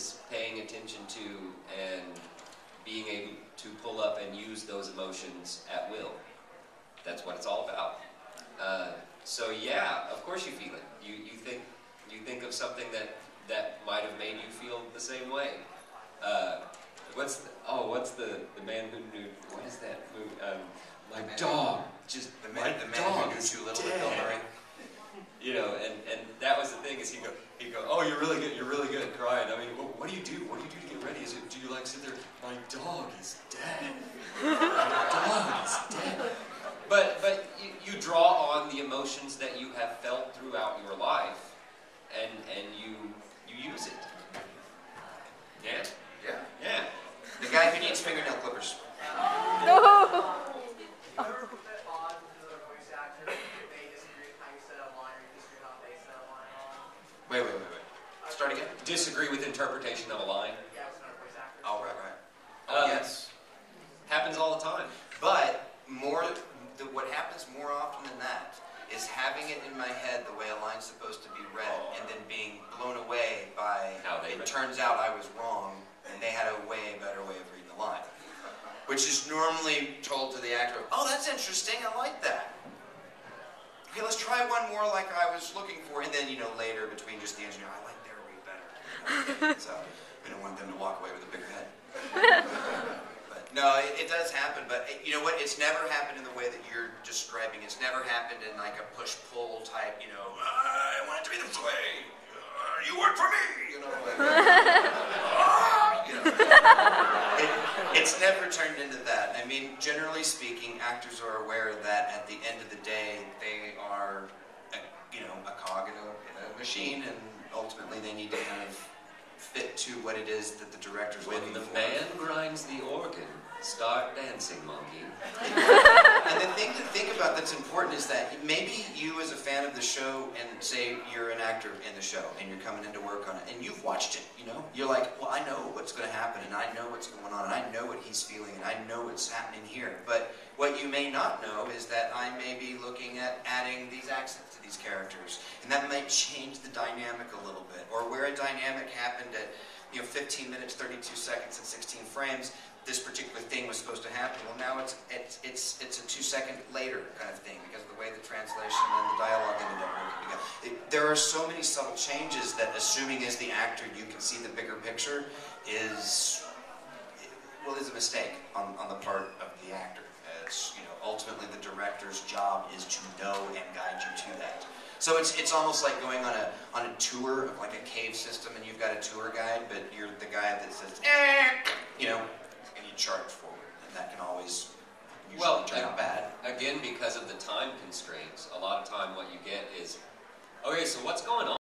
is paying attention to and being able to pull up and use those emotions at will. That's what it's all about. So yeah, of course you feel it. You think of something that might have made you feel the same way. What's the man who knew? What is that movie? My dog just the man who knew too little with Bill Murray. You know, and that was the thing is he'd go, oh, you're really good at crying. I mean, what do you do? What do you do to get ready? Do you like sit there? My dog is dead. My dog is dead. But you draw on the emotions that you have felt throughout your life, and you use it. Yeah. Yeah. Yeah. The guy who needs fingernail clippers. No. Wait. Start again. Disagree with interpretation of a line. Oh, right. Yes. Happens all the time. But what happens more often than that is having it in my head the way a line's supposed to be read, and then being blown away by how they read. Turns out I was wrong, and they had a way better way of reading the line, which is normally told to the actor, "Oh, that's interesting. I like that. Okay, let's try one more like I was looking for," and then later between just the engineer, "I like their read better." So we don't want them to walk away with a big head. No, it does happen, but you know what? It's never happened in the way that you're describing. It's never happened in like a push-pull type, I want it to be this way. You work for me, It's never turned into that. I mean, generally speaking, actors are aware that at the end of the day, they are, a cog in a machine, and ultimately they need to kind of fit to what it is that the director's looking for. When the man grinds the organ, start dancing, monkey. And the thing to think about that's important is that maybe you as a fan of the show, and say you're an actor in the show, and you're coming in to work on it, and you've watched it, You're like, well, I know what's going to happen, and I know what's going on, and I know what he's feeling, and I know what's happening here. But what you may not know is that I may be looking at adding these accents to these characters, and that might change the dynamic a little bit. Or where a dynamic happened at 15 minutes, 32 seconds, and 16 frames, this particular thing was supposed to happen. Well, now it's a 2-second later kind of thing because of the way the translation and the dialogue ended up working together. There are so many subtle changes that, assuming as the actor you can see the bigger picture, is a mistake on the part of the actor. As ultimately the director's job is to know and guide you to that. So it's almost like going on a tour of like a cave system, and you've got a tour guide, but you're the guy that says, and you charge forward, and that can always usually turn out bad. Again, because of the time constraints.